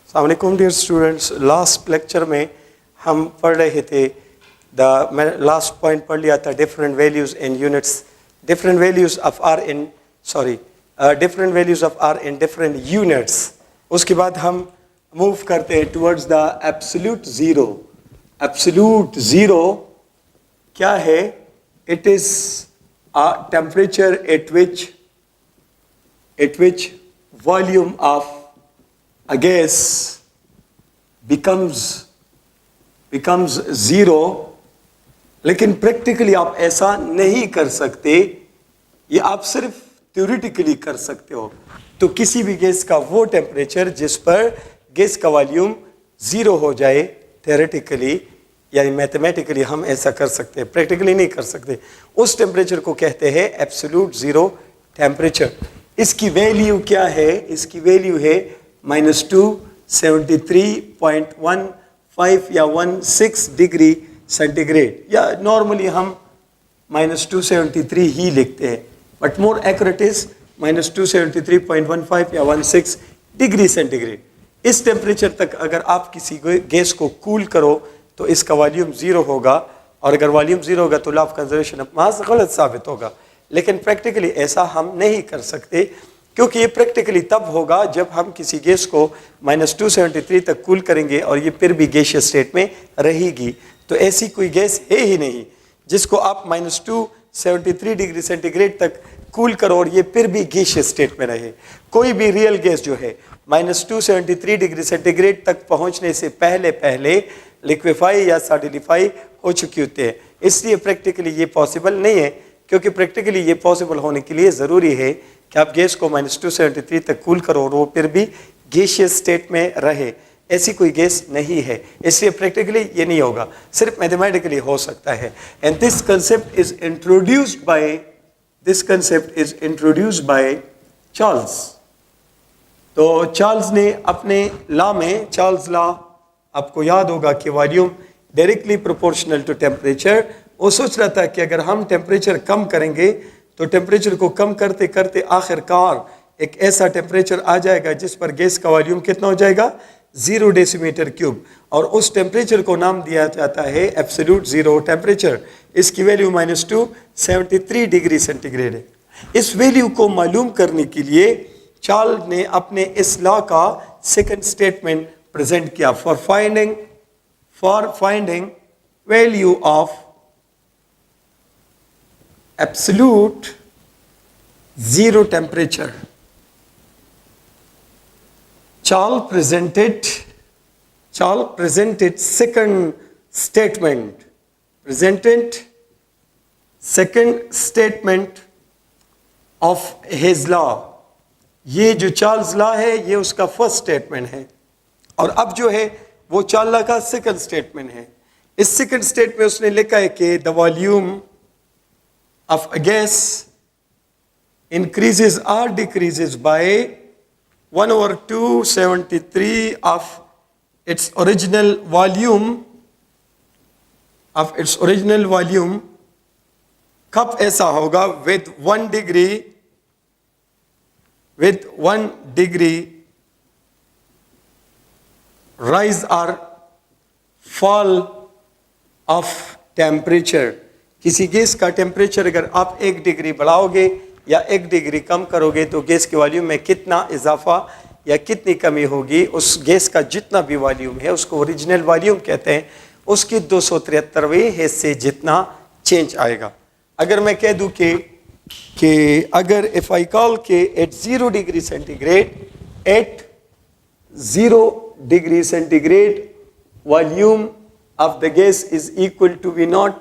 अस्सलाम वालेकुम dear students. Last lecture में हम पढ़ रहे थे मैं लास्ट पॉइंट पढ़ लिया था different values in units, different values of R in different values of R in different units. उसके बाद हम मूव करते हैं towards the absolute zero. Absolute zero क्या है? It is a temperature at which volume of a gas becomes zero। लेकिन practically आप ऐसा नहीं कर सकते, ये आप सिर्फ थ्योरेटिकली कर सकते हो। तो किसी भी गैस का वो टेम्परेचर जिस पर गैस का वॉल्यूम ज़ीरो हो जाए, थ्योरेटिकली यानी मैथमेटिकली हम ऐसा कर सकते हैं, प्रैक्टिकली नहीं कर सकते। उस टेम्परेचर को कहते हैं एब्सोल्यूट ज़ीरो टेम्परेचर। इसकी वैल्यू क्या है? इसकी वैल्यू है -273.15 या 16 डिग्री सेंटीग्रेड, या नॉर्मली हम -273 ही लिखते हैं, बट मोर एक्यूरेट इज -273.15 या 16 डिग्री सेंटीग्रेड। इस टेम्परेचर तक अगर आप किसी गैस को कूल करो तो इसका वॉल्यूम ज़ीरो होगा, और अगर वॉल्यूम ज़ीरो होगा तो law of conservation of mass गलत साबित होगा। लेकिन प्रैक्टिकली ऐसा हम नहीं कर सकते, क्योंकि ये प्रैक्टिकली तब होगा जब हम किसी गैस को -273 तक कूल करेंगे और ये फिर भी गैसियस स्टेट में रहेगी। तो ऐसी कोई गैस है ही नहीं जिसको आप -273 डिग्री सेंटीग्रेड तक कूल करो और ये फिर भी गैसियस स्टेट में रहे। कोई भी रियल गैस जो है -273 डिग्री सेंटीग्रेड तक पहुंचने से पहले लिक्विफाई या सॉलिडिफाई हो चुकी होते हैं। इसलिए प्रैक्टिकली ये पॉसिबल नहीं है, क्योंकि प्रैक्टिकली ये पॉसिबल होने के लिए ज़रूरी है कि आप गैस को -273 तक कूल करो और वो फिर भी गैसियस स्टेट में रहे। ऐसी कोई गैस नहीं है, इसलिए प्रैक्टिकली ये नहीं होगा, सिर्फ मैथमेटिकली हो सकता है। And this concept is introduced by Charles. तो चार्ल्स ने अपने लॉ में, चार्ल्स लॉ आपको याद होगा कि volume directly proportional to temperature. वो सोच रहा था कि अगर हम टेम्परेचर कम करेंगे तो टेम्परेचर को कम करते करते आखिरकार एक ऐसा टेम्परेचर आ जाएगा जिस पर गैस का वॉल्यूम कितना हो जाएगा? 0 डेसीमीटर क्यूब। और उस टेम्परेचर को नाम दिया जाता है एब्सोल्यूट ज़ीरो टेम्परेचर। इसकी वैल्यू -273 डिग्री सेंटीग्रेड है। इस वैल्यू को मालूम करने के लिए चार्ल्स ने अपने इस लॉ का सेकंड स्टेटमेंट प्रेजेंट किया। For finding value of absolute zero temperature, Charles presented second statement of his law। ये जो चार्ल्स लॉ है ये उसका फर्स्ट स्टेटमेंट है, और अब जो है वो चार्ल्स लॉ का सेकंड स्टेटमेंट है। इस सेकंड स्टेटमेंट में उसने लिखा है कि the volume of a gas increases और decreases by 1/273 of its original volume। कब ऐसा होगा? with 1 degree rise or fall of temperature। किसी गैस का टेम्परेचर अगर आप 1 डिग्री बढ़ाओगे या 1 डिग्री कम करोगे तो गैस के वॉल्यूम में कितना इजाफा या कितनी कमी होगी? उस गैस का जितना भी वॉल्यूम है उसको ओरिजिनल वॉल्यूम कहते हैं, उसकी 273वें हिस्से जितना चेंज आएगा। अगर मैं कह दूं कि अगर इफ आई कॉल के at 0 degree centigrade volume of the gas is equal to V0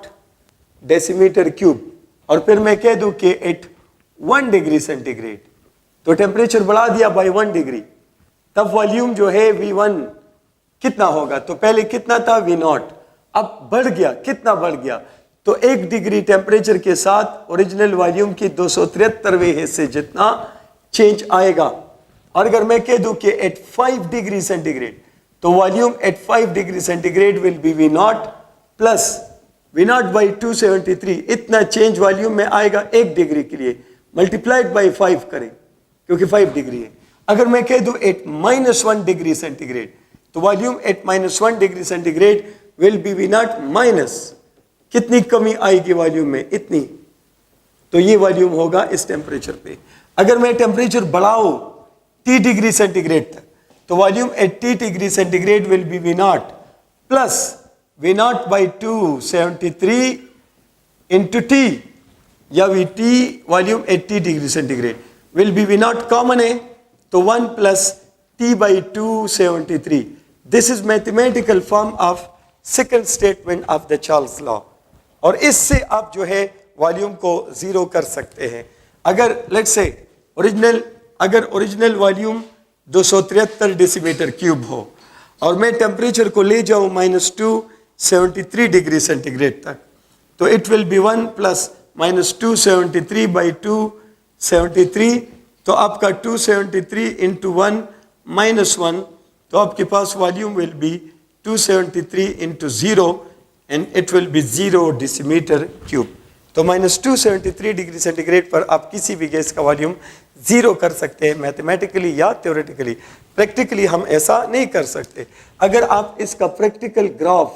decimetre cube, और फिर मैं कह दूं कि एट 1 डिग्री सेंटीग्रेड, तो टेम्परेचर बढ़ा दिया बाय 1 डिग्री, तब वॉल्यूम जो है V1 कितना होगा? तो पहले कितना था? V0। अब बढ़ गया, कितना बढ़ गया? तो 1 डिग्री टेम्परेचर के साथ ओरिजिनल वॉल्यूम की 273वें हिस्से जितना चेंज आएगा। और अगर मैं कह दूं कि एट 5 डिग्री सेंटीग्रेड, तो volume eight 5 degree centigrade will B V0 plus V0 by 273। इतना चेंज वॉल्यूम में आएगा 1 डिग्री के लिए, मल्टीप्लाइड बाई 5 करें क्योंकि 5 डिग्री है। अगर मैं कह दूं एट -1 डिग्री सेंटीग्रेड, तो volume at -1 degree centigrade will be V not minus, कितनी कमी आएगी वॉल्यूम में, इतनी, तो ये वॉल्यूम होगा इस टेम्परेचर पे। अगर मैं टेम्परेचर बढ़ाऊं T डिग्री सेंटीग्रेड तक, तो volume at T degree centigrade will be V naught plus V naught by 273 into T, या V T volume at T degree centigrade will be V naught common है, तो 1 plus T by 273। This is mathematical form of second statement of the Charles law, और इससे आप जो है volume को zero कर सकते हैं। अगर let's say original volume 273 decimetre cube हो और मैं टेम्परेचर को ले जाऊं -273 डिग्री सेंटीग्रेड तक, तो it will be 1 plus -273 by 273, तो आपका 273 इंटू 1 -1, तो आपके पास volume will be 273 into 0 and it will be 0 decimetre cube. तो -273 डिग्री सेंटीग्रेड पर आप किसी भी गैस का वॉल्यूम जीरो कर सकते हैं, मैथमेटिकली या थ्योरेटिकली। प्रैक्टिकली हम ऐसा नहीं कर सकते। अगर आप इसका प्रैक्टिकल ग्राफ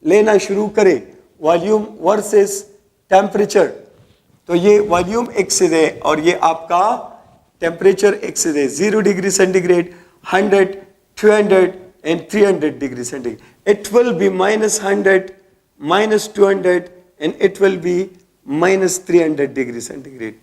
लेना शुरू करें वॉल्यूम वर्सेस टेम्परेचर, तो ये वॉल्यूम एक्सिस है और ये आपका टेम्परेचर एक्सिस है। 0 degree centigrade, 100, 200 and 300 degree centigrade. It will be -100, -200 and it will be -300 degree centigrade.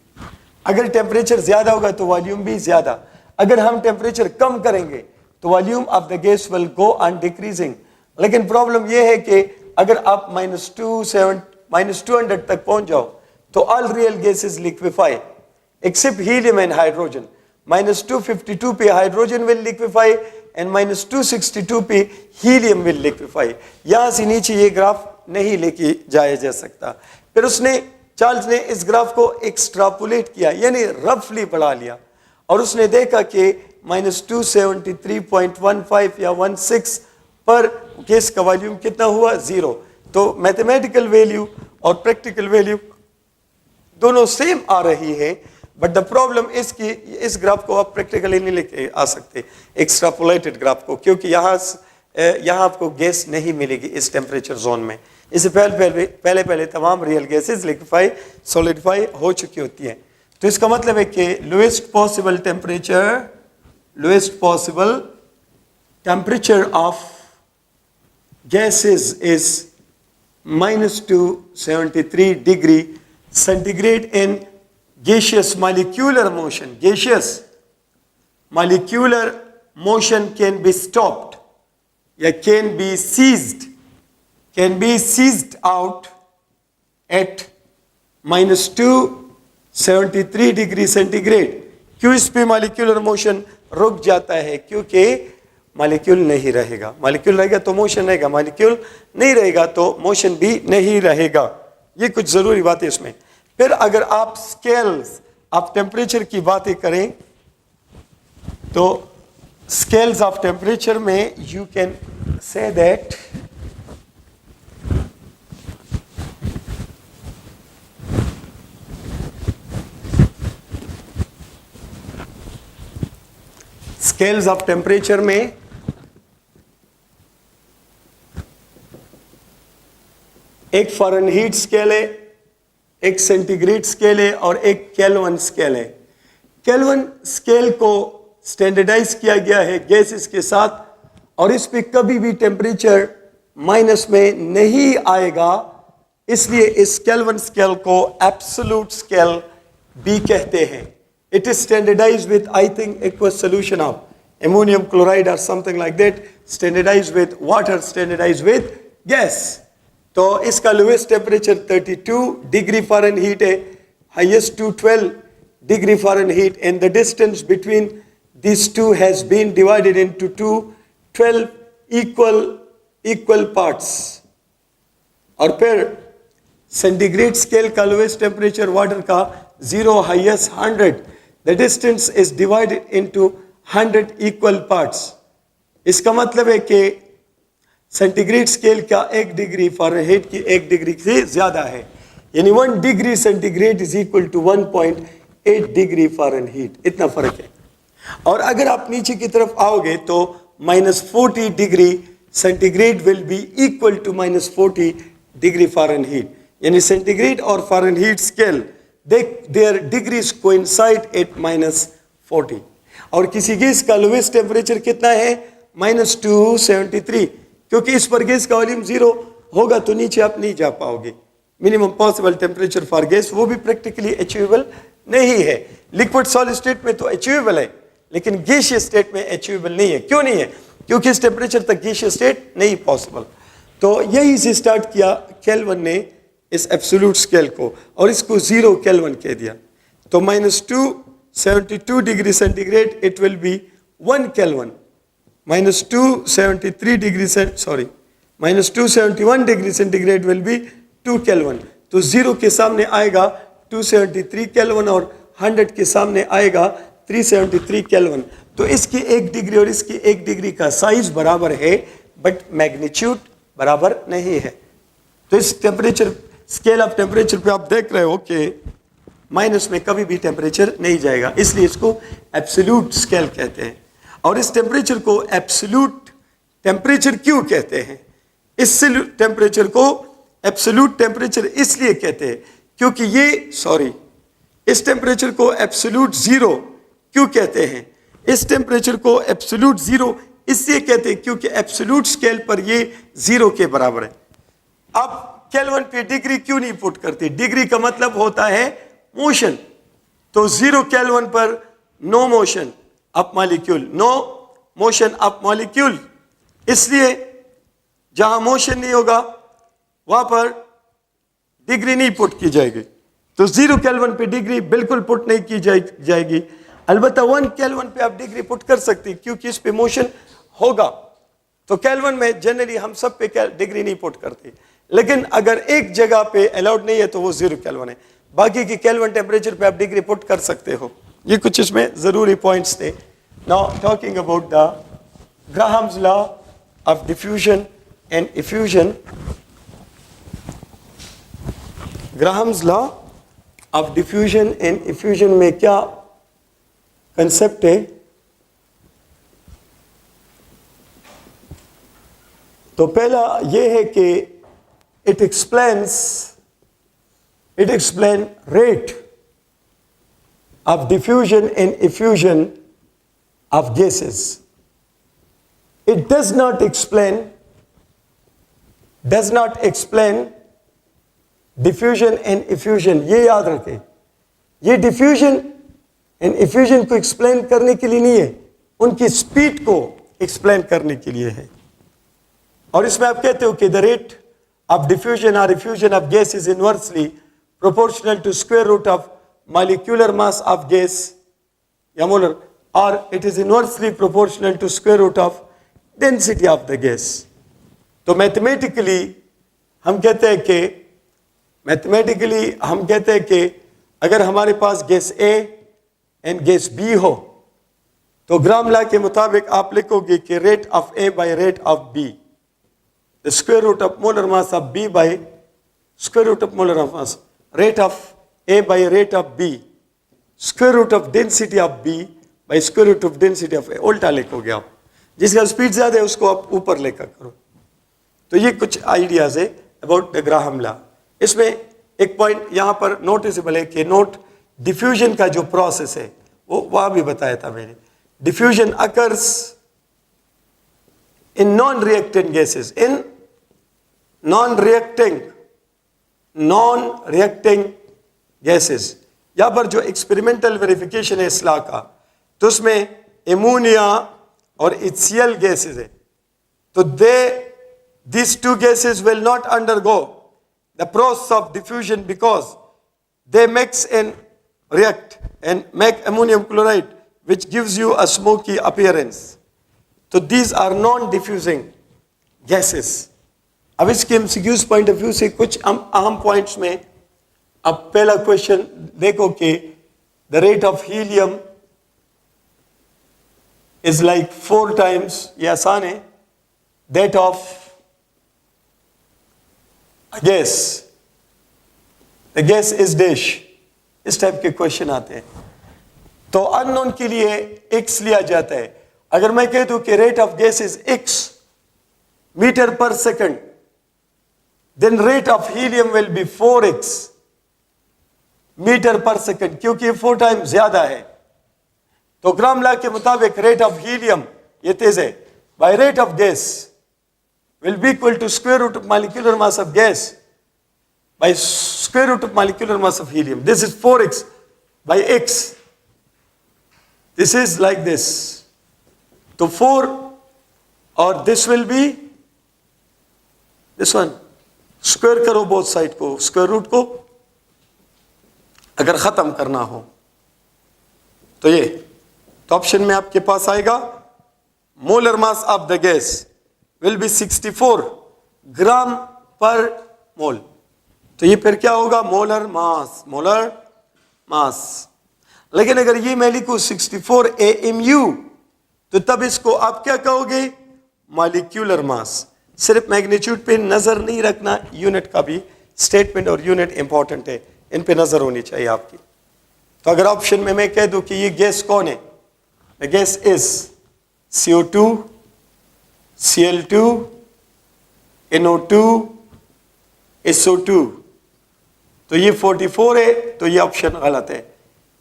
अगर टेम्परेचर ज्यादा होगा तो वॉल्यूम भी ज्यादा। अगर हम टेम्परेचर कम करेंगे तो volume of the gas will go on decreasing. लेकिन प्रॉब्लम यह है कि अगर आप -200 तक पहुंच जाओ तो all real gases liquefy except helium and hydrogen. -252 पे हाइड्रोजन विल लिक्विफाई एंड -262 पे हीलियम विल लिक्विफाई। यहां से नीचे ये ग्राफ नहीं लेके जाया जा सकता। फिर चार्ल्स ने इस ग्राफ को एक्सट्रापोलेट किया, यानी रफली बढ़ा लिया, और उसने देखा कि -273.15 या 16 पर गैस का वॉल्यूम कितना हुआ, 0। तो मैथमेटिकल वैल्यू और प्रैक्टिकल वैल्यू दोनों सेम आ रही है, बट द प्रॉब्लम इस कि इस ग्राफ को आप प्रैक्टिकली नहीं लेके आ सकते, एक्सट्रापोलेटेड ग्राफ को, क्योंकि यहाँ आपको गैस नहीं मिलेगी इस टेम्परेचर जोन में। इससे पहले तमाम रियल गैसेस लिक्विफाई सॉलिडिफाई हो चुकी होती हैं। तो इसका मतलब है कि lowest possible temperature of gases is -273 degree centigrade in gaseous molecular motion. Gaseous molecular motion can be stopped, या can be seized out at -273 degree centigrade. क्यों इस पे मॉलिक्यूलर मोशन रुक जाता है? क्योंकि मॉलिक्यूल नहीं रहेगा। मॉलिक्यूल रहेगा तो मोशन रहेगा, मॉलिक्यूल नहीं रहेगा तो मोशन भी नहीं रहेगा। ये कुछ जरूरी बात है इसमें। फिर अगर आप स्केल्स ऑफ टेम्परेचर की बातें करें तो स्केल्स ऑफ टेम्परेचर में you can say that scales of temperature में एक फ़ारेनहीट स्केल है, एक सेंटीग्रेड स्केल है और एक केल्विन स्केल है। केल्विन स्केल को स्टैंडर्डाइज किया गया है गैसेस के साथ, और इस पे कभी भी टेम्परेचर माइनस में नहीं आएगा, इसलिए इस केल्विन स्केल को एब्सोल्यूट स्केल भी कहते हैं। It is standardize with I think aqueous solution of ammonium chloride और something like that, standardize with water, standardize with gas. तो इसका लोएस्ट टेम्परेचर 32 डिग्री फ़ारेनहीट है, highest 212 degree Fahrenheit, and the distance between this two has been divided into 12 equal parts. और फिर centigrade scale का lowest temperature water का 0, हाईएस्ट 100, the distance is divided into 100 equal parts. इसका मतलब है कि सेंटीग्रेड स्केल का 1 डिग्री फ़ारेनहीट की 1 डिग्री से ज्यादा है, यानी 1 degree centigrade is equal to 1.8 degree Fahrenheit, इतना फर्क है। और अगर आप नीचे की तरफ आओगे तो -40 degree centigrade will be equal to -40 degree Fahrenheit, यानी सेंटीग्रेड और Fahrenheit scale their degrees coincide at -40। और किसी गैस का लोवेस्ट टेम्परेचर कितना है? -273, क्योंकि इस पर गैस का वॉल्यूम 0 होगा तो नीचे आप नहीं जा पाओगे। Minimum possible temperature for gas, वो भी प्रैक्टिकली अचीवेबल नहीं है। लिक्विड सॉलिड स्टेट में तो अचीवेबल है, लेकिन गैसियस स्टेट में अचीवेबल नहीं है। क्यों नहीं है? क्योंकि इस टेम्परेचर तक गैसियस स्टेट नहीं पॉसिबल। तो यही से स्टार्ट किया केल्विन ने इस एब्सोल्यूट स्केल को, और इसको 0 केल्विन कह दिया। तो -272 degree centigrade it will be 1 kelvin, -273 degree sorry -271 degree centigrade will be 2 kelvin. तो 0 के सामने आएगा 273 केल्विन और 100 के सामने आएगा 373 केल्विन। तो इसकी 1 डिग्री और इसकी 1 डिग्री का साइज बराबर है, बट मैग्नीट्यूड बराबर नहीं है। तो इस टेम्परेचर स्केल ऑफ टेम्परेचर पे आप देख रहे हो कि माइनस में कभी भी टेम्परेचर नहीं जाएगा, इसलिए इसको एब्सोल्यूट स्केल कहते हैं। और इस टेम्परेचर को एब्सोल्यूट टेम्परेचर क्यों कहते हैं? इस टेम्परेचर को एब्सोल्यूट टेम्परेचर इसलिए कहते हैं क्योंकि इस टेम्परेचर को एब्सोल्यूट जीरो क्यों कहते हैं? इस टेम्परेचर को एब्सोल्यूट जीरो इसलिए कहते हैं क्योंकि एब्सोल्यूट स्केल पर ये 0 के बराबर है। अब केल्विन पे डिग्री क्यों नहीं पुट करते? डिग्री का मतलब होता है मोशन। तो 0 केल्विन पर no motion of molecule, no motion of molecule. इसलिए जहां मोशन नहीं होगा वहां पर डिग्री नहीं पुट की जाएगी। तो 0 केल्विन पे डिग्री बिल्कुल पुट नहीं की जाएगी। अलबत्ता 1 केल्विन पे आप डिग्री पुट कर सकते हैं क्योंकि इस पे मोशन होगा। तो केल्विन में जनरली हम सब पे डिग्री नहीं पुट करते, लेकिन अगर एक जगह पे अलाउड नहीं है तो वो 0 केल्विन है। बाकी की केल्विन टेम्परेचर पे आप डिग्री पुट कर सकते हो। ये कुछ इसमें जरूरी पॉइंट्स थे। Now talking about the Graham's law of diffusion and effusion. Graham's law of diffusion and effusion में क्या कंसेप्ट है? तो पहला यह है कि it explain rate of diffusion and effusion of gases. It does not explain diffusion and effusion. ये याद रखें, ये diffusion and effusion को explain करने के लिए नहीं है, उनकी speed को explain करने के लिए है। और इसमें आप कहते हो कि the rate of diffusion or effusion of gas is inversely proportional to square root of molecular mass of gas या molar, or it is inversely proportional to square root of density of the gas. तो mathematically हम कहते हैं कि अगर हमारे पास gas A and gas B हो तो ग्राम लॉ के मुताबिक आप लिखोगे कि rate of A by rate of B, the square root of molar mass of B by square root of molar mass, rate of A by rate of B, square root of density of B by square root of density of A। उल्टा लिखोगे आप, जिसका speed ज्यादा है उसको आप ऊपर लेकर करो। तो ये कुछ आइडियाज है अबाउट द ग्राहम लॉ। इसमें एक पॉइंट यहां पर नोटिसेबल है कि डिफ्यूजन का जो प्रोसेस है वो वहां भी बताया था मैंने। Diffusion occurs in non reactant gases, in non reacting gases. यहां पर जो एक्सपेरिमेंटल वेरिफिकेशन है इस लॉ का, तो उसमें एमोनिया और HCl गैसेस है। तो these two gases will not undergo the process of diffusion because they mix and react and make ammonium chloride, which gives you a smoky appearance. तो these are non-diffusing gases. अब इसके MCQs point of view से कुछ अहम points में, अब पहला question देखो कि the rate of helium is like 4 times, ये आसान है, that of gas, the gas is dash. इस टाइप के क्वेश्चन आते हैं। तो अननोन के लिए x लिया जाता है। अगर मैं कह दूं कि rate of gas is x metre per second, then rate of helium will be 4x metre per second, क्योंकि ये 4 टाइम ज्यादा है। तो ग्राम लॉ के मुताबिक रेट ऑफ हीलियम ये तेज है bye rate of gas will be equal to square root of molecular mass of gas by square root of molecular mass of helium. This is 4x by x. This is like this. So 4 or this will be this one. Square करो both side को, square root को अगर खत्म करना हो तो ये तो ऑप्शन में आपके पास आएगा molar mass of the gas will be 64 ग्राम पर मोल। तो ये फिर क्या होगा मोलर मास। लेकिन अगर ये मैं लिखूं 64 AMU तो तब इसको आप क्या कहोगे मॉलिक्यूलर मास। सिर्फ मैग्नीट्यूड पे नजर नहीं रखना, यूनिट का भी स्टेटमेंट और यूनिट इंपॉर्टेंट है, इन पे नजर होनी चाहिए आपकी। तो अगर ऑप्शन में मैं कह दूं कि ये गैस कौन है, the gas is CO2 Cl2 NO2 SO2, तो ये 44 है, तो ये ऑप्शन गलत है।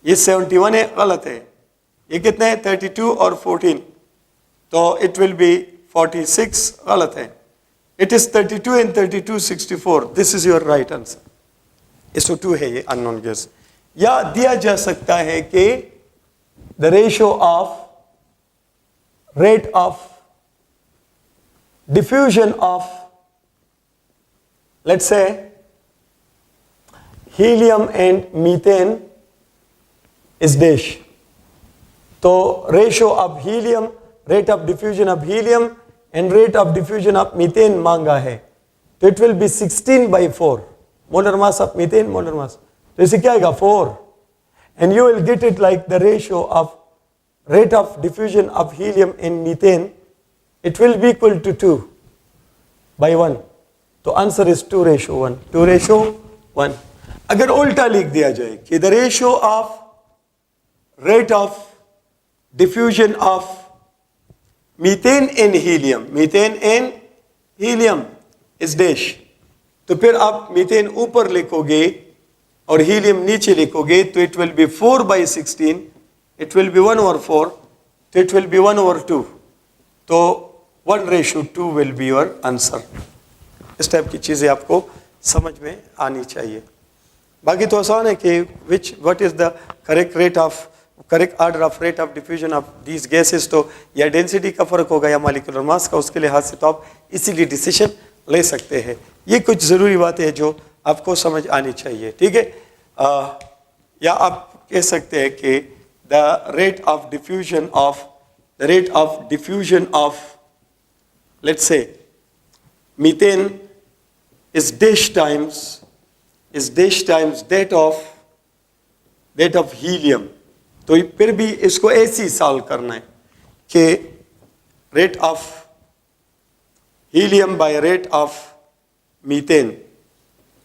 ये 71 है, गलत है। ये कितने हैं 32 और 14, तो इट विल बी 46, गलत है। It is 32 and 32 64, this is your right answer. SO2 है ये अननोन गैस। या दिया जा सकता है कि the ratio of rate of diffusion of, let's say, helium and methane is dash. तो ratio of helium, rate of diffusion of helium and rate of diffusion of methane मांगा है, तो it will be 16/4 molar mass of methane, molar mass, तो इसे क्या आएगा 4, and you will get it like the ratio of rate of diffusion of helium and methane, it will be equal to 2/1, तो answer is 2:1, 2:1। अगर उल्टा लिख दिया जाए कि the ratio of rate of diffusion of methane and helium is dash, तो फिर आप मीथेन ऊपर लिखोगे और हीलियम नीचे लिखोगे, तो it will B 4/16, it will B 1/4, तो इट विल बी 1/2, तो 1:2 विल बी योर आंसर। इस टाइप की चीज़ें आपको समझ में आनी चाहिए। बाकी तो आसान है कि what is the correct order of rate of diffusion of these gases, तो या डेंसिटी का फर्क होगा या मॉलिक्यूलर मास का, उसके लिहाज से तो आप इसीलिए डिसीजन ले सकते हैं। ये कुछ ज़रूरी बातें हैं जो आपको समझ आनी चाहिए, ठीक है। या आप कह सकते हैं कि the rate of diffusion of let's say methane is dash times that of helium, तो फिर भी इसको ऐसे ही सॉल्व करना है कि rate of helium by rate of methane,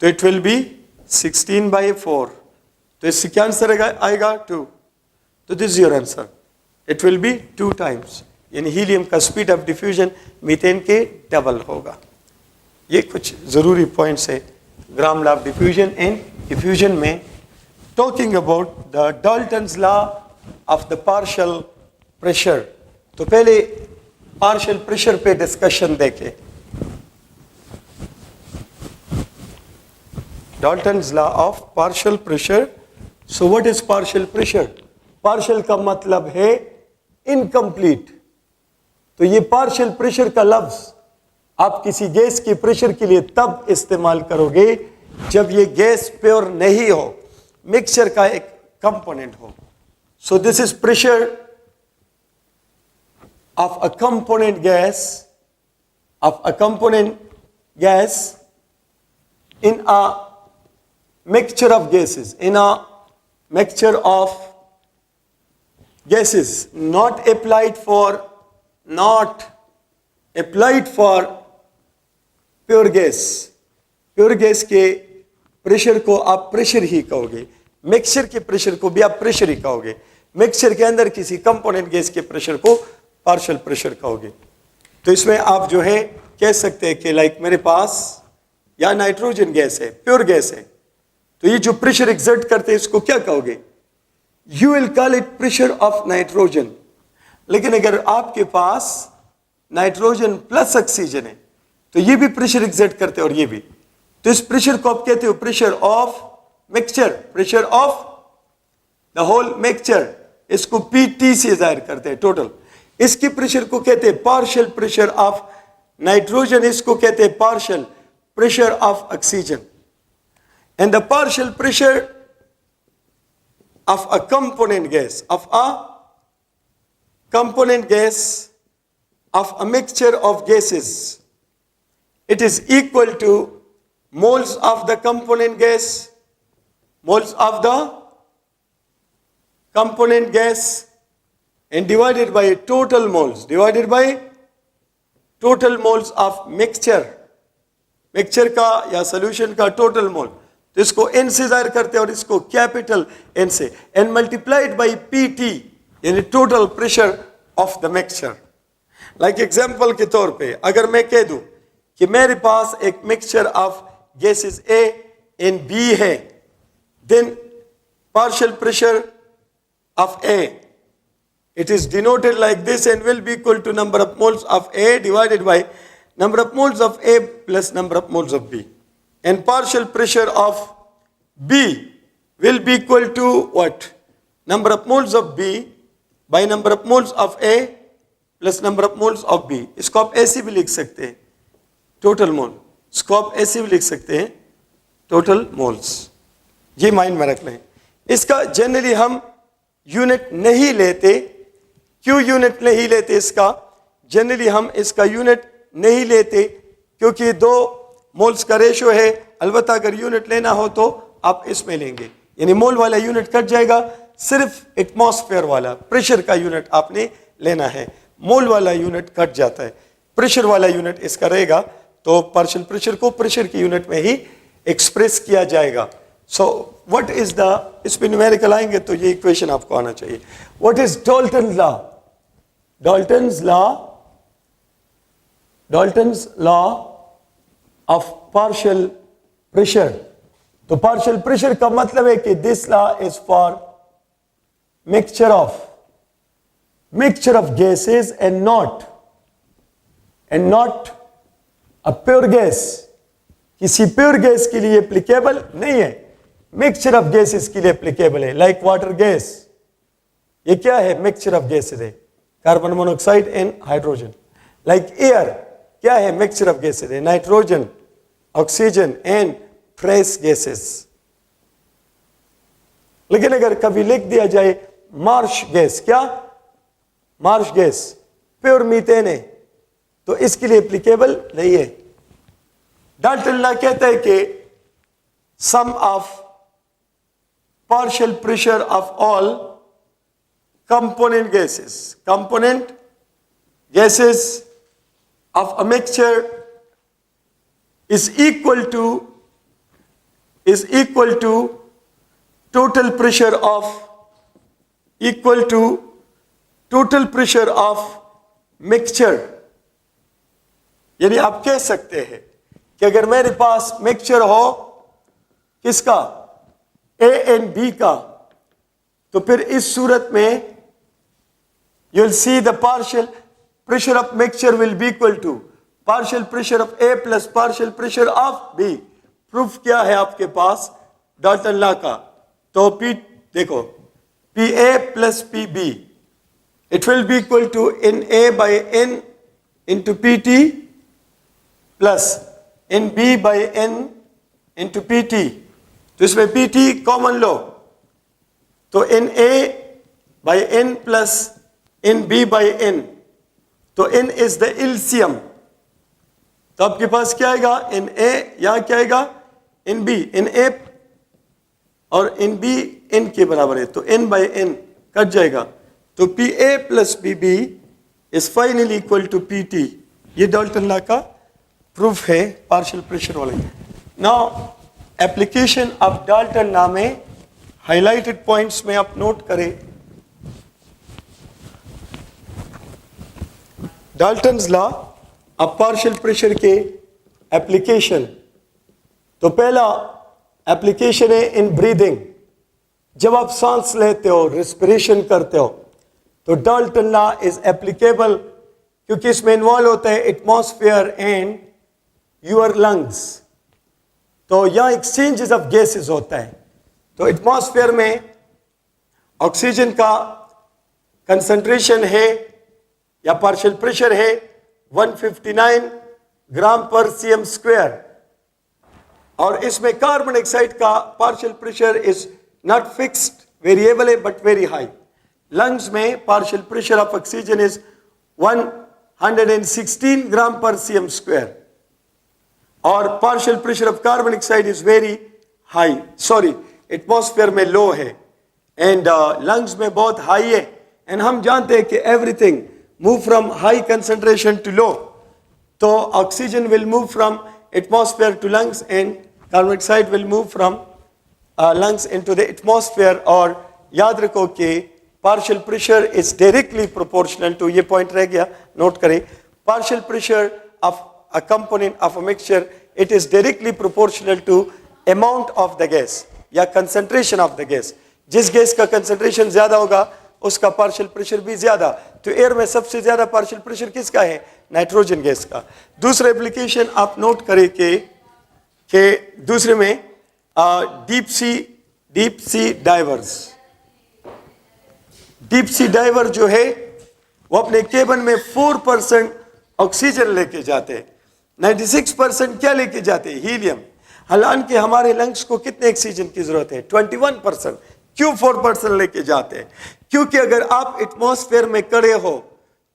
तो इट विल बी 16/4, तो इससे क्या आंसर आएगा 2, तो this is your answer. It will be 2 times, यानी हीलियम का स्पीड ऑफ डिफ्यूजन मीथेन के डबल होगा। ये कुछ ज़रूरी पॉइंट्स है Graham law of diffusion and diffusion में। Talking about the Dalton's law of the partial pressure, तो पहले पार्शियल प्रेशर पे डिस्कशन देखें। Dalton's law of partial pressure. So what is partial pressure? Partial का मतलब है इनकम्प्लीट। तो ये पार्शियल प्रेशर का लफ्ज आप किसी गैस के प्रेशर के लिए तब इस्तेमाल करोगे जब ये गैस प्योर नहीं हो, मिक्सचर का एक कंपोनेंट हो। So this is pressure of a component gas in a mixture of gases, not applied for pure gas के प्रेशर को आप प्रेशर ही कहोगे, मिक्सचर के प्रेशर को भी आप प्रेशर ही कहोगे। मिक्सचर के अंदर किसी कंपोनेंट गैस के प्रेशर को पार्शियल प्रेशर कहोगे। तो इसमें आप जो है कह सकते हैं कि लाइक मेरे पास या नाइट्रोजन गैस है, प्योर गैस है, तो ये जो प्रेशर एक्सर्ट करते हैं इसको क्या कहोगे? You will call it pressure of nitrogen. लेकिन अगर आपके पास नाइट्रोजन प्लस ऑक्सीजन है तो ये भी प्रेशर एक्सर्ट करते हैं और ये भी, तो इस प्रेशर को आप कहते हो pressure of mixture, pressure of the whole mixture. इसको पीटी से जाहिर करते हैं टोटल। इसकी प्रेशर को कहते हैं पार्शियल प्रेशर ऑफ नाइट्रोजन, इसको कहते हैं partial pressure of oxygen. And the partial pressure of a component gas, of a component gas of a mixture of gases, it is equal to moles of the component gas, moles of the component gas, and divided by total moles, divided by total moles of mixture, mixture का या solution का total mole। तो इसको n से जाहिर करते हैं और इसको कैपिटल n से, एंड मल्टीप्लाइड बाई PT यानी total pressure of the mixture. Like example के तौर पे अगर मैं कह दूं कि मेरे पास एक mixture of gases A and B है, then partial pressure of A it is denoted like this and will be equal to number of moles of A divided by number of moles of A plus number of moles of B. And partial pressure of B will be equal to what? Number of moles of B by number of moles of A plus number of moles of B. इसको आप ऐसे भी लिख सकते हैं total mole, इसको आप ऐसे भी लिख सकते हैं टोटल मोल्स। ये माइंड में रख लें। इसका जनरली हम यूनिट नहीं लेते। क्यों यूनिट नहीं लेते इसका? जनरली हम इसका यूनिट नहीं लेते क्योंकि दो मोल्स का रेशो है। अलबत्ता अगर यूनिट लेना हो तो आप इसमें लेंगे, यानी मोल वाला यूनिट कट जाएगा, सिर्फ एटमॉस्फेयर वाला प्रेशर का यूनिट आपने लेना है। मोल वाला यूनिट कट जाता है, प्रेशर वाला यूनिट इसका रहेगा। तो पार्शियल प्रेशर को प्रेशर की यूनिट में ही एक्सप्रेस किया जाएगा। सो व्हाट इज द, इस पे न्यूमेरिकल आएंगे तो ये इक्वेशन आपको आना चाहिए। What is Dalton's law? Dalton's law, Dalton's law of partial pressure. तो पार्शियल प्रेशर का मतलब है कि this law is for mixture of gases and not a pure gas. किसी प्योर गैस के लिए एप्लीकेबल नहीं है, मिक्सचर ऑफ गैसेस के लिए एप्लीकेबल है। लाइक वाटर गैस, ये क्या है? मिक्सचर ऑफ गैसेस है, carbon monoxide and hydrogen. Like air, क्या है? मिक्सचर ऑफ गैसेस है, nitrogen, oxygen and fresh gases. लेकिन अगर कभी लिख दिया जाए मार्श गैस, क्या? मार्श गैस प्योर मीथेन है, तो इसके लिए एप्लीकेबल नहीं है। डाल्टन लॉ कहता है कि sum of partial pressure of all component gases of a mixture is equal to total pressure of mixture। यानी आप कह सकते हैं कि अगर मेरे पास मिक्सचर हो किसका? A and B का, तो फिर इस सूरत में you will see the partial pressure of mixture will be equal to partial pressure of A plus partial pressure of B. Proof क्या है आपके पास डाल्टन लॉ का? तो पी देखो, P A plus P B, it will be equal to n A by N into P T plus n B by N into P T. तो इसमें P T common लो, तो n A by N plus n B by N, तो N is the LCM. तो आपके पास क्या आएगा? इन ए, यहां क्या आएगा? इन बी, इन ए और इन बी एन के बराबर है, तो एन बाई एन कट जाएगा। तो P A plus P B is finally equal to P T. ये डाल्टन लॉ का प्रूफ है पार्शियल प्रेशर वाले। Now application of Dalton law में हाइलाइटेड पॉइंट्स में आप नोट करें डाल्टन्स लॉ, अब पार्शियल प्रेशर के एप्लीकेशन। तो पहला एप्लीकेशन है इन ब्रीदिंग। जब आप सांस लेते हो, रेस्पिरेशन करते हो, तो डाल्टन लॉ इज एप्लीकेबल, क्योंकि इसमें इन्वॉल्व होता है एटमॉस्फेयर एंड योर लंग्स। तो यहां एक्सचेंजेस ऑफ गैसेस होता है। तो एटमॉस्फेयर में ऑक्सीजन का कंसंट्रेशन है या पार्शियल प्रेशर है 159 ग्राम पर सीएम स्क्वायर, और इसमें कार्बन डाइऑक्साइड का partial pressure is not fixed, variable है बट वेरी हाई। लंग्स में partial pressure of oxygen is 116 ग्राम पर सीएम स्क्वायर, और partial pressure of carbon dioxide is very high, sorry atmosphere में लो है and lungs में बहुत high है। एंड हम जानते हैं कि everything move from high concentration to low. तो oxygen will move from atmosphere to lungs and carbon dioxide will move from lungs into the atmosphere. और याद रखो कि partial pressure is directly proportional to, ये पॉइंट रह गया, note करें, partial pressure of a component of a mixture, it is directly proportional to amount of the gas या concentration of the gas। जिस गैस का concentration ज्यादा होगा उसका पार्शियल प्रेशर भी ज्यादा। तो एयर में सबसे ज्यादा पार्शियल प्रेशर किसका है? नाइट्रोजन गैस का। दूसरा एप्लीकेशन आप नोट करें कि दूसरे में deep sea divers. Deep sea diver जो है वो अपने केबन में 4% ऑक्सीजन लेके जाते हैं, 96% क्या लेके जाते हैं? हीलियम। हालांकि हमारे लंग्स को कितने ऑक्सीजन की जरूरत है? 21%। क्यों 4% लेके जाते हैं? क्योंकि अगर आप एटमॉस्फेयर में खड़े हो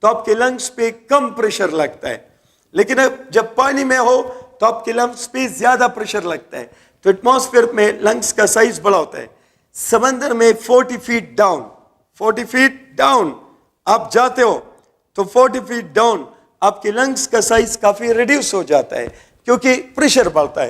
तो आपके लंग्स पे कम प्रेशर लगता है, लेकिन अब जब पानी में हो तो आपके लंग्स पे ज्यादा प्रेशर लगता है। तो एटमॉस्फेयर में लंग्स का साइज बड़ा होता है। समंदर में 40 फीट डाउन आप जाते हो तो 40 फीट डाउन आपके लंग्स का साइज काफी रिड्यूस हो जाता है क्योंकि प्रेशर बढ़ता है।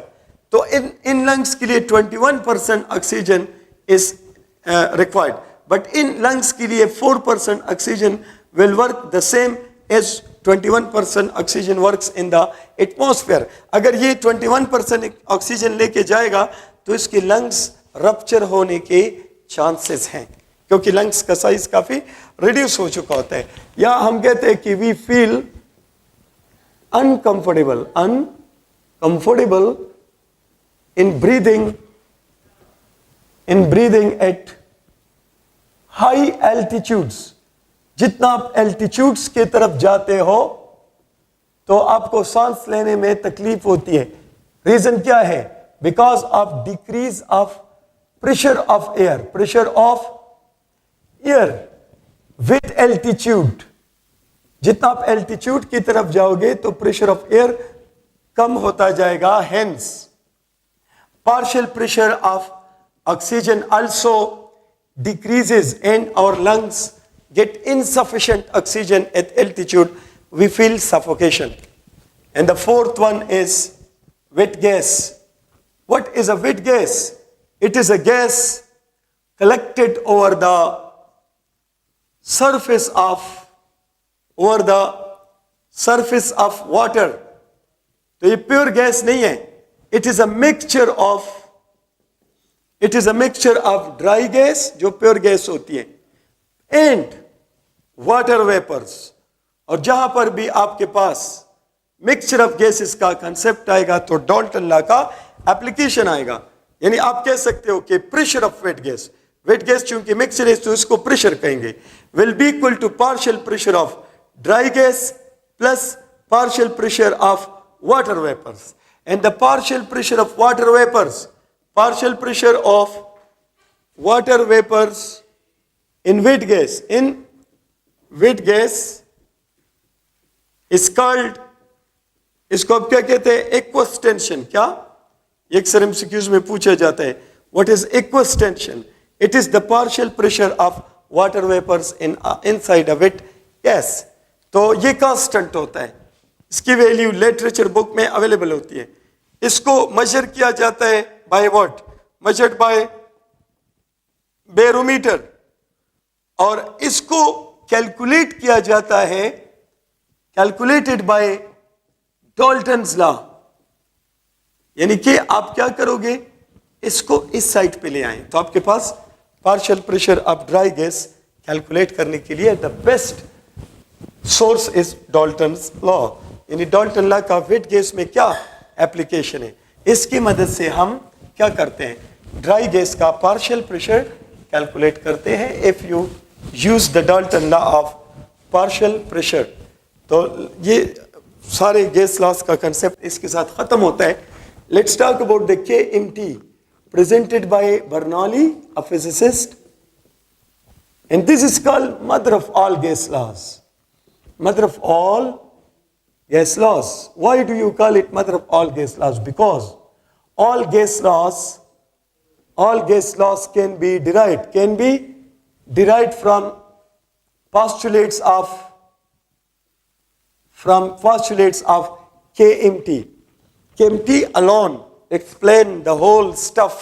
तो इन लंग्स के लिए 21% oxygen is required, but in lungs के लिए 4% oxygen will work the same as 21% oxygen works in the atmosphere. अगर ये 21% ऑक्सीजन लेके जाएगा तो इसके लंग्स रप्चर होने के चांसेस हैं क्योंकि लंग्स का साइज काफी रिड्यूस हो चुका होता है। या हम कहते हैं कि we feel uncomfortable in breathing at high altitudes। जितना आप एल्टीट्यूड्स की तरफ जाते हो तो आपको सांस लेने में तकलीफ होती है। रीजन क्या है? Because of decrease of pressure of air with altitude. जितना आप एल्टीट्यूड की तरफ जाओगे तो प्रेशर ऑफ एयर कम होता जाएगा। Hence partial pressure of oxygen also decreases and our lungs get insufficient oxygen at altitude, we feel suffocation. And the fourth one is wet gas. What is a wet gas? It is a gas collected over the surface of water. तो ये pure gas नहीं है। It is a mixture of dry gas जो pure gas होती है and water vapors। और जहां पर भी आपके पास मिक्सचर ऑफ गैसेस का कंसेप्ट आएगा तो डाल्टन लॉ का एप्लीकेशन आएगा। यानी आप कह सकते हो कि प्रेशर ऑफ वेट गैस चूंकि मिक्सचर है तो इसको प्रेशर कहेंगे, will be equal to partial pressure of dry gas plus partial pressure of water vapours. And the partial pressure of water vapors in wet gas is called, इसको अब क्या कहते हैं? Aqueous tension. क्या? अक्सर एमसीक्यूज में पूछा जाता है what is aqueous tension? It is the partial pressure of water vapours inside a wet gas. तो ये कांस्टेंट होता है, इसकी वैल्यू लिटरेचर बुक में अवेलेबल होती है। इसको मेजर किया जाता है by what? Measured by barometer, और इसको कैलकुलेट किया जाता है कैलकुलेटेड बाय डाल्टन्स लॉ। यानी कि आप क्या करोगे, इसको इस साइड पे ले आए तो आपके पास partial pressure of dry gas calculate करने के लिए the best source is Dalton's law. यानी डाल्टन लॉ का वेट गैस में क्या एप्लीकेशन है, इसकी मदद से हम क्या करते हैं, ड्राई गैस का पार्शियल प्रेशर कैलकुलेट करते हैं if you use the Dalton law of partial pressure. तो ये सारे गैस लॉस का कंसेप्ट इसके साथ खत्म होता है। Let's talk about the KMT presented by Bernoulli, a physicist, and this is called mother of all gas laws. Mother of all gas laws. Why do you call it mother of all gas laws? Because all gas laws can be derived from postulates of KMT. KMT alone explain the whole stuff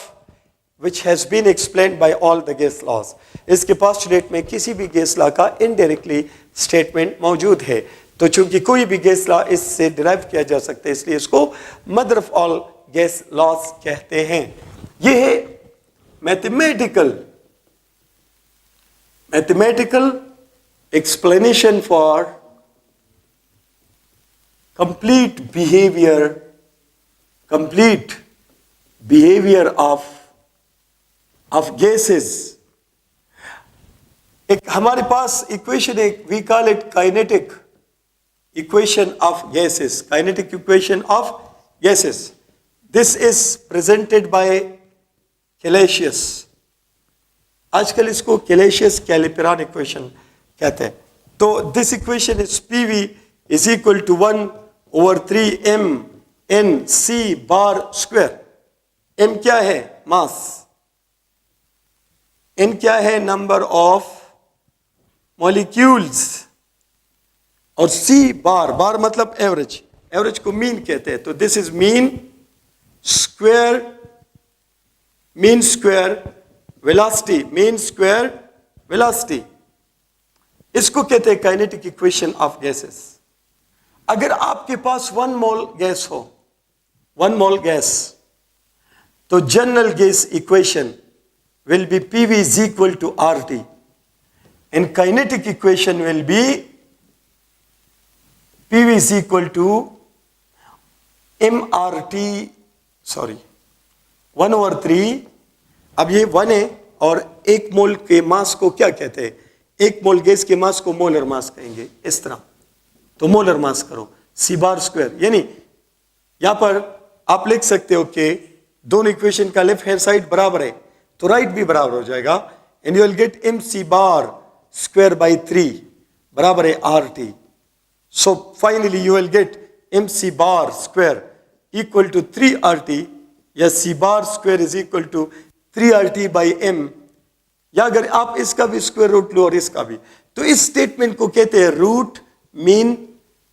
which has been explained by all the gas laws. इसके postulate में किसी भी gas law का indirectly statement मौजूद है, तो चूंकि कोई भी gas law इससे derive किया जा सकता है, इसलिए इसको mother of all gas laws कहते हैं। ये है mathematical explanation for complete behavior of gases। एक हमारे पास इक्वेशन है, we call it kinetic equation of gases, kinetic equation of gases. This is presented by Celsius. आजकल इसको Celsius कैलिपरान इक्वेशन कहते हैं। तो this equation is PV is equal to 1/3 mNc bar square। m क्या है, मास, n क्या है, नंबर ऑफ मॉलिक्यूल्स, और c बार मतलब एवरेज को मीन कहते हैं। तो this is mean square velocity, इसको कहते हैं काइनेटिक इक्वेशन ऑफ गैसेस। अगर आपके पास 1 मोल गैस हो, 1 मोल गैस, तो general gas equation will be PV is equal to RT, and kinetic equation will be PV is equal to MRT, 1/3। अब ये 1 है, और 1 मोल के मास को क्या कहते हैं, 1 मोल गैस के मास को मोलर मास कहेंगे, इस तरह। तो मोलर मास करो C बार स्क्वायर, यानी यहां पर आप लिख सकते हो कि दोनों इक्वेशन का लेफ्ट हैंड साइड बराबर है, तो राइट भी बराबर हो जाएगा, and you will get MC bar square by 3 बराबर है RT। So finally you will get MC bar square equal to 3RT, या C bar square is equal to 3RT by M, या अगर आप इसका भी स्क्वायर रूट लो और इसका भी, तो इस स्टेटमेंट को कहते हैं root mean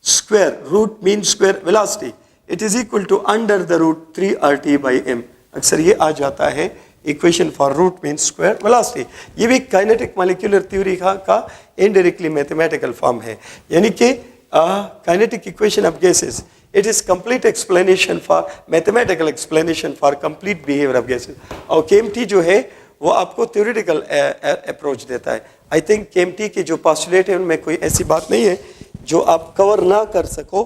square velocity, it is equal to under the root 3RT by M। अक्सर ये आ जाता है equation for root mean square velocity. ये भी काइनेटिक मॉलिक्यूलर थ्योरी का इनडायरेक्टली मैथमेटिकल फॉर्म है, यानी कि kinetic equation of gases, it is complete explanation for mathematical explanation for complete behaviour of gases. और KMT जो है वो आपको थ्योरेटिकल अप्रोच देता है। आई थिंक KMT के जो पोस्टुलेट है उनमें कोई ऐसी बात नहीं है जो आप कवर ना कर सको,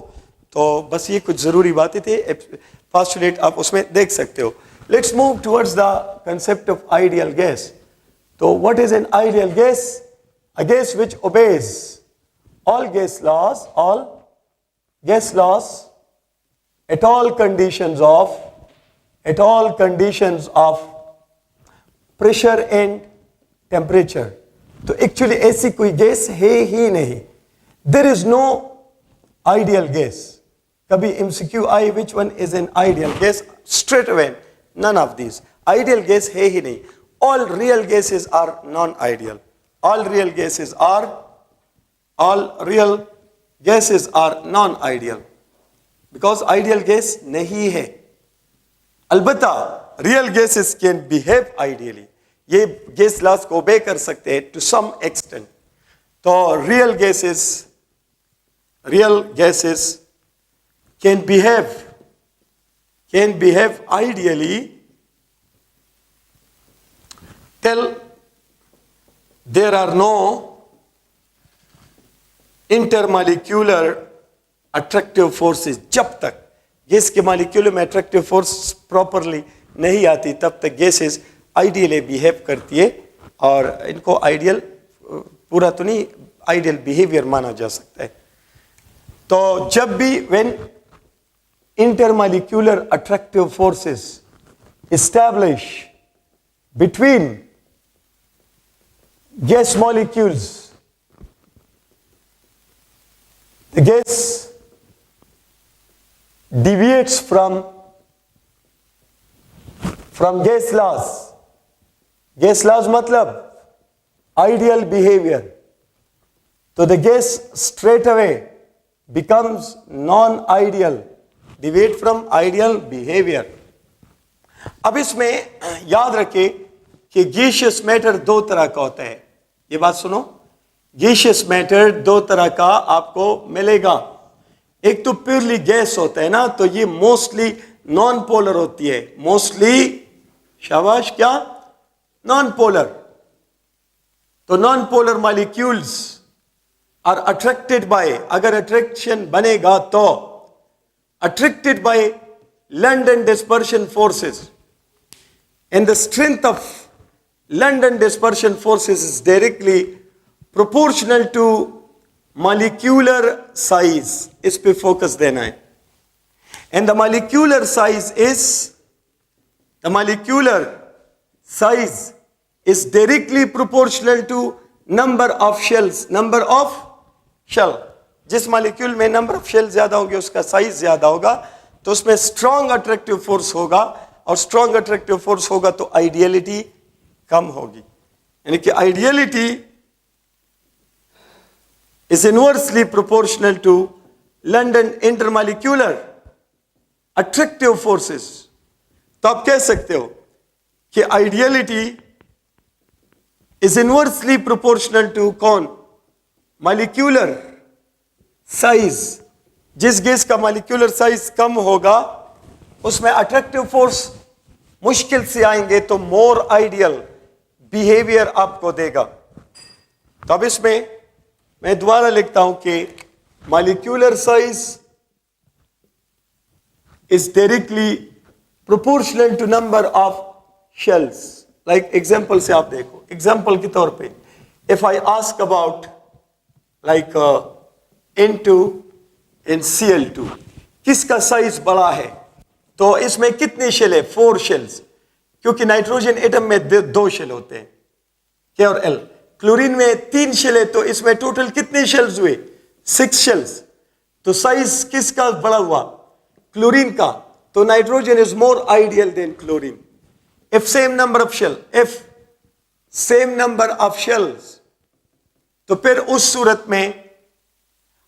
तो बस ये कुछ ज़रूरी बातें थे, पोस्टुलेट आप उसमें देख सकते हो। Let's move towards the concept of ideal gas. So what is an ideal gas? A gas which obeys all gas laws at all conditions of pressure and temperature. तो actually ऐसी कोई गैस है ही नहीं। There is no ideal gas. कभी MCQ I which one is an ideal gas? Straight away none of these. Ideal gas है ही नहीं। All real gases are non-ideal. All real gases are non-ideal. Because ideal gas नहीं है। अलबत्ता real gases can behave ideally. ये gas laws को ओबे कर सकते हैं to some extent. तो real gases real gases can behave ideally till there are no intermolecular attractive forces. जब तक गैस के मॉलिक्यूल में अट्रैक्टिव फोर्स प्रॉपरली नहीं आती तब तक गैसेस आइडियली बिहेव करती है, और इनको आइडियल पूरा तो नहीं, आइडियल बिहेवियर माना जा सकता है। तो जब भी when intermolecular attractive forces establish between gas molecules, the gas deviates from gas laws. Gas laws मतलब ideal behavior. So the gas straight away becomes non-ideal, deviate from ideal behavior. अब इसमें याद रखें कि गैसियस मैटर दो तरह का होता है। ये बात सुनो, गैसियस मैटर दो तरह का आपको मिलेगा। एक तो प्योरली गैस होता है ना, तो ये मोस्टली नॉन पोलर होती है, मोस्टली, शाबाश, क्या, नॉन पोलर। तो non polar molecules are attracted by, अगर अट्रैक्शन बनेगा तो attracted by London dispersion forces, and the strength of London dispersion forces is directly proportional to molecular size. इस पे फोकस देना है। And the molecular size is directly proportional to number of shells, number of shell. जिस molecule में number of shell ज्यादा होंगे उसका size ज्यादा होगा, तो उसमें स्ट्रॉन्ग अट्रैक्टिव फोर्स होगा, और स्ट्रॉन्ग अट्रैक्टिव फोर्स होगा तो आइडियलिटी कम होगी। यानी कि ideality is inversely proportional to London intermolecular attractive forces. तो आप कह सकते हो कि ideality is inversely proportional to कौन, मॉलिक्यूलर साइज। जिस गैस का मॉलिक्यूलर साइज कम होगा उसमें अट्रैक्टिव फोर्स मुश्किल से आएंगे, तो मोर आइडियल बिहेवियर आपको देगा। तो अब इसमें मैं दोबारा लिखता हूं कि molecular size is directly proportional to number of shells. Like example से आप देखो, एग्जांपल के तौर पे if I ask about like N2 and Cl2, किसका साइज बड़ा है, तो इसमें कितने शेल है, 4 शेल्स, क्योंकि नाइट्रोजन एटम में 2 शेल होते हैं, K और L। क्लोरीन में 3 शेल है, तो इसमें टोटल कितने शेल्स हुए, 6 शेल्स। तो साइज किसका बड़ा हुआ, क्लोरीन का। तो nitrogen is more ideal than chlorine if same number of shells. तो फिर उस सूरत में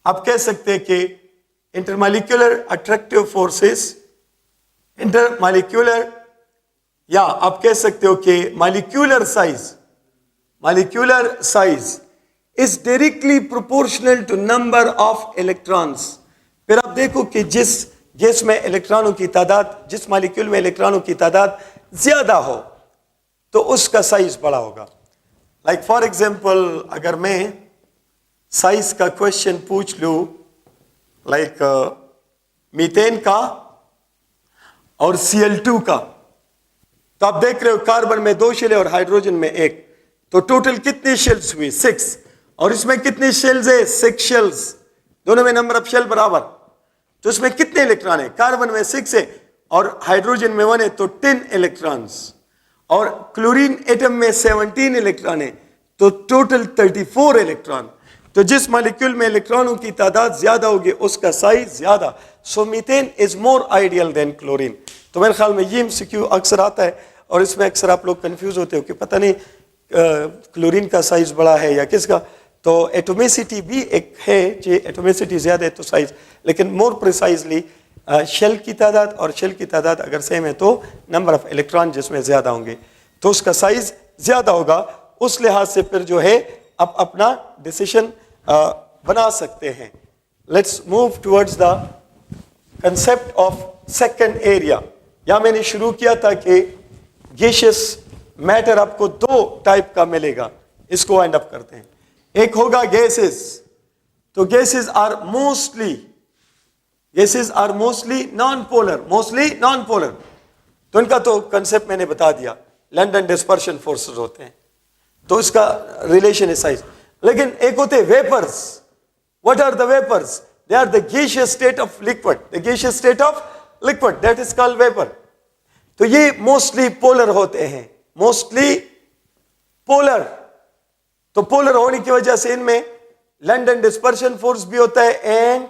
आप कह सकते हैं कि इंटरमॉलिक्यूलर अट्रैक्टिव फोर्सेस, इंटरमॉलिक्यूलर, या आप कह सकते हो कि molecular size is directly proportional to number of electrons. फिर आप देखो कि जिस गैस में इलेक्ट्रॉनों की तादाद, जिस मॉलिक्यूल में इलेक्ट्रॉनों की तादाद ज्यादा हो तो उसका साइज बड़ा होगा। लाइक फॉर एग्जांपल अगर मैं साइज का क्वेश्चन पूछ लूं, लाइक मीथेन का और Cl2 का, तो आप देख रहे हो कार्बन में 2 शेल और हाइड्रोजन में 1, तो टोटल कितने शेल्स हुए, 6। और इसमें कितने शेल्स है, 6 शेल्स, दोनों में नंबर ऑफ शेल बराबर। तो इसमें कितने इलेक्ट्रॉन है, कार्बन में 6 है और हाइड्रोजन में 1 है, तो 10 इलेक्ट्रॉन्स। और क्लोरीन एटम में 17 इलेक्ट्रॉन है, तो टोटल 34 इलेक्ट्रॉन। तो जिस मॉलिक्यूल में इलेक्ट्रॉनों की तादाद ज्यादा होगी उसका साइज ज्यादा। So methane is more ideal than chlorine. तो मेरे ख्याल में ये एमसीक्यू अक्सर आता है, और इसमें अक्सर आप लोग कंफ्यूज होते हो कि पता नहीं क्लोरीन का साइज बड़ा है या किसका। तो एटोमिसिटी भी एक है, जो एटोमिसिटी ज्यादा है तो साइज, लेकिन मोर प्रिसाइजली शेल की तादाद और शेल की तादाद अगर सेम है तो नंबर ऑफ इलेक्ट्रॉन जिसमें ज्यादा होंगे तो उसका साइज ज्यादा होगा। उस लिहाज से फिर जो है आप अपना डिसीजन बना सकते हैं। let's move towards the concept of second area. या मैंने शुरू किया था कि gaseous matter आपको दो टाइप का मिलेगा, इसको वाइंड अप करते हैं. एक होगा gases. तो gases are mostly non-polar. तो इनका तो कंसेप्ट मैंने बता दिया, लंडन डिस्पर्शन फोर्सेस होते हैं, तो इसका रिलेशन है साइज. लेकिन एक होते हैं vapours. What are the vapours? They are the gaseous state of liquid. The gaseous state of liquid, that is called vapour. तो ये मोस्टली पोलर होते हैं, मोस्टली पोलर. तो पोलर होने की वजह से इनमें लंडन डिस्पर्शन फोर्स भी होता है, एंड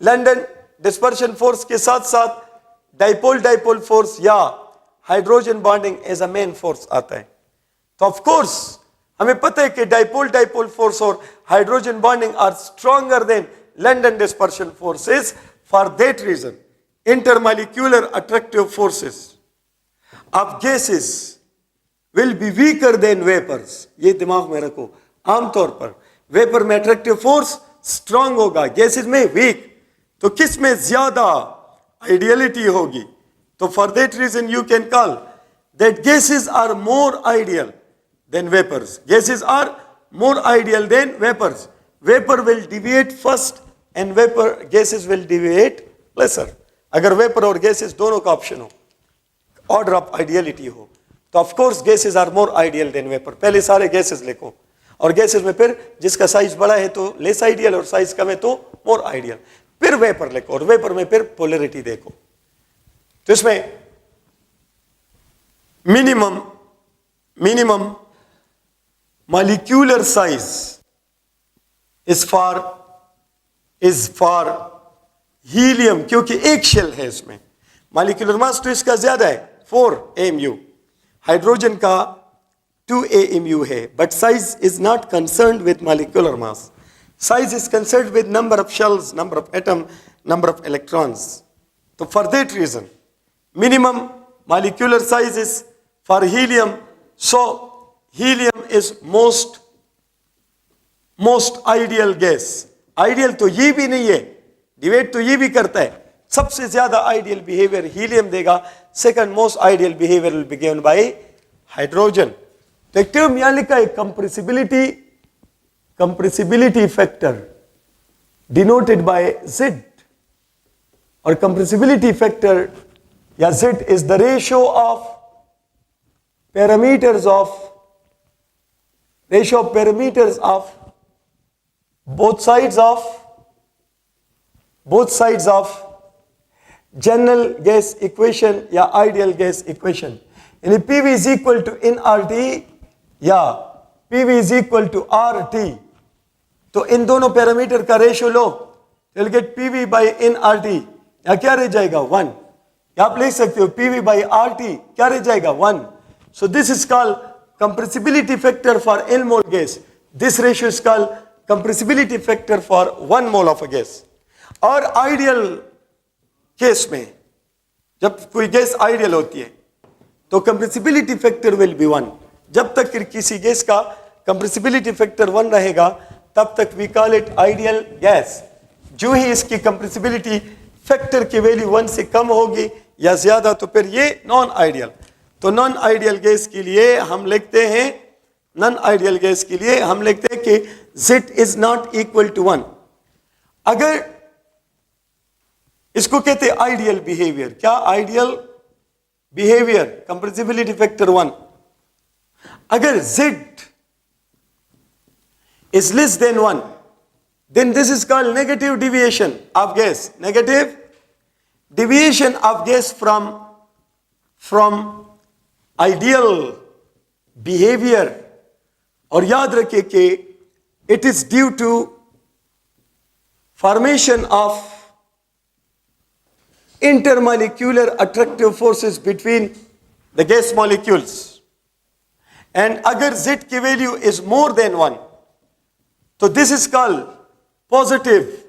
लंडन डिस्पर्शन फोर्स के साथ साथ डाइपोल फोर्स या hydrogen bonding as a main force आता है. तो ऑफ कोर्स हमें पता है कि डाइपोल फोर्स और hydrogen bonding are stronger than London dispersion forces. For that reason intermolecular attractive forces of gases will be weaker than vapours. ये दिमाग में रखो. आमतौर पर वेपर में अट्रैक्टिव फोर्स स्ट्रॉन्ग होगा, गैसेस में वीक. तो किस में ज्यादा आइडियलिटी होगी? तो for that reason you can call that gases are more ideal than vapours. Gases are more ideal than vapours. Vapour will deviate first and gases will deviate lesser. अगर vapour और gases दोनों का option हो, order of ideality हो, तो of course gases are more ideal than vapour. पहले सारे gases लिखो, और गैसेस में फिर जिसका साइज बड़ा है तो लेस आइडियल, और साइज कम है तो मोर आइडियल. फिर वेपर लिखो, और वेपर में फिर पोलैरिटी देखो. तो इसमें minimum molecular size is for helium, क्योंकि एक शेल है इसमें. मॉलिक्यूलर मास तो इसका ज्यादा है, 4 AMU. हाइड्रोजन का 2 AMU है, but size is not concerned with molecular mass. Size is concerned with number of shells, number of atom, number of electrons. So for that reason, minimum molecular size is for helium. So helium is most ideal gas. Ideal तो ये भी नहीं है, डिवेट तो ये भी करता है. सबसे ज्यादा ideal behavior helium देगा. Second most ideal behavior will be given by hydrogen. तो एक term यहाँ लिखा है compressibility factor denoted by Z, or compressibility factor या Z is the ratio of parameters of both sides of general gas equation या ideal gas equation. यानी PV is equal to nRT या PV is equal to RT. तो इन दोनों parameter का ratio low, you'll get PV by nRT. या क्या रह जाएगा? 1. आप लिख सकते हो PV by RT, क्या रह जाएगा? 1. So this is called compressibility factor for N mole gas. This ratio is called compressibility factor for 1 mole of a gas. और आइडियल केस में जब कोई गैस आइडियल होती है तो compressibility factor will be 1. जब तक किसी गैस का compressibility factor 1 रहेगा तब तक we call it ideal gas. जो ही इसकी compressibility factor की वैल्यू 1 से कम होगी या ज्यादा तो फिर ये नॉन आइडियल. तो नॉन आइडियल गैस के लिए हम लिखते हैं कि Z is not equal to 1. अगर इसको कहते हैं आइडियल बिहेवियर. क्या आइडियल बिहेवियर? compressibility factor 1. अगर Z is less than 1, then this is called negative deviation of gas. Negative deviation of gas from ideal behavior. और याद रखिए कि it is due to formation of intermolecular attractive forces between the gas molecules. And अगर Z की value is more than 1, so this is called positive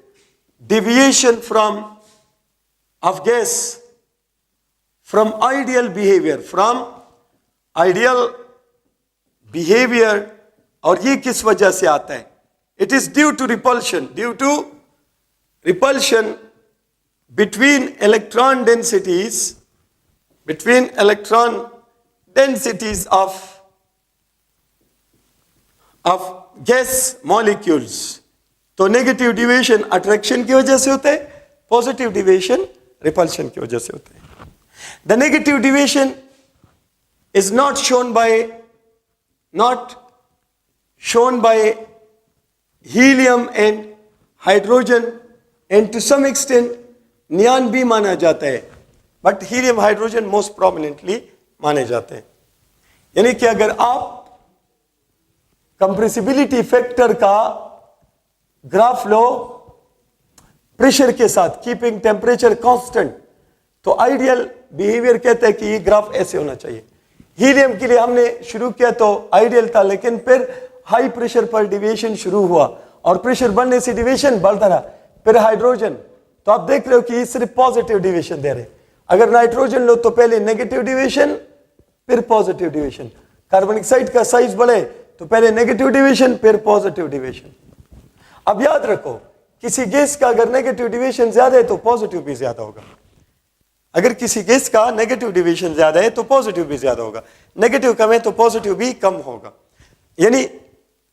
deviation of gas from ideal behavior. और ये किस वजह से आता है? It is due to repulsion, due to repulsion between electron densities of gas molecules. तो नेगेटिव डिविएशन अट्रैक्शन की वजह से होता है, पॉजिटिव डिविएशन रिपल्शन की वजह से होता है. The negative deviation is not shown by helium and hydrogen, and to some extent neon भी माना जाता है, but helium hydrogen most prominently माने जाते हैं. यानी कि अगर आप कंप्रेसिबिलिटी फैक्टर का ग्राफ लो प्रेशर के साथ, कीपिंग टेम्परेचर कांस्टेंट, तो आइडियल बिहेवियर कहता है कि ये ग्राफ ऐसे होना चाहिए. हीलियम के लिए हमने शुरू किया तो आइडियल था, लेकिन फिर हाई प्रेशर पर डिविएशन शुरू हुआ और प्रेशर बढ़ने से डिविएशन बढ़ता रहा. फिर हाइड्रोजन, तो आप देख रहे हो कि ये सिर्फ पॉजिटिव डिविएशन दे रहे. अगर नाइट्रोजन लो तो पहले नेगेटिव डिविएशन फिर पॉजिटिव डिविएशन. कार्बनिक साइड का साइज बढ़े तो पहले नेगेटिव डिविएशन फिर पॉजिटिव डिविएशन. अब याद रखो, किसी गैस का अगर नेगेटिव डिविएशन ज्यादा है तो पॉजिटिव भी ज्यादा होगा. अगर किसी गैस का नेगेटिव डिविएशन ज्यादा है तो पॉजिटिव भी ज्यादा होगा, नेगेटिव कम है तो पॉजिटिव भी कम होगा. यानी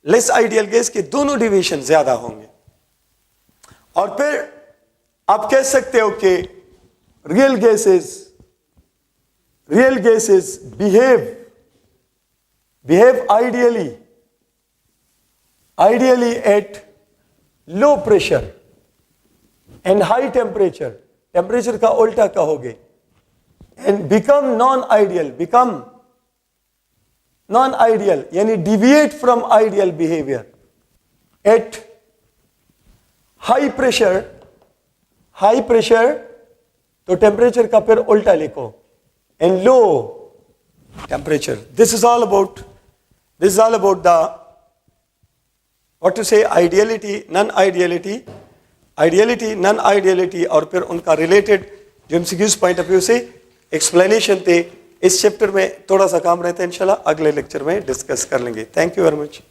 लेस आइडियल गैस के दोनों डिविएशन ज्यादा होंगे. और फिर आप कह सकते हो कि real gases behave ideally at low pressure and high temperature. Temperature का उल्टा कहोगे. and become non-ideal यानी deviate from ideal behavior at high pressure. तो टेम्परेचर का फिर उल्टा लिखो, and low temperature. This is all about the, what to say, ideality, non-ideality और फिर उनका रिलेटेड जो एमसीक्यूज पॉइंट ऑफ व्यू से एक्सप्लेनेशन थे. इस चैप्टर में थोड़ा सा काम रहता है, इंशाल्लाह अगले लेक्चर में डिस्कस कर लेंगे. Thank you very much.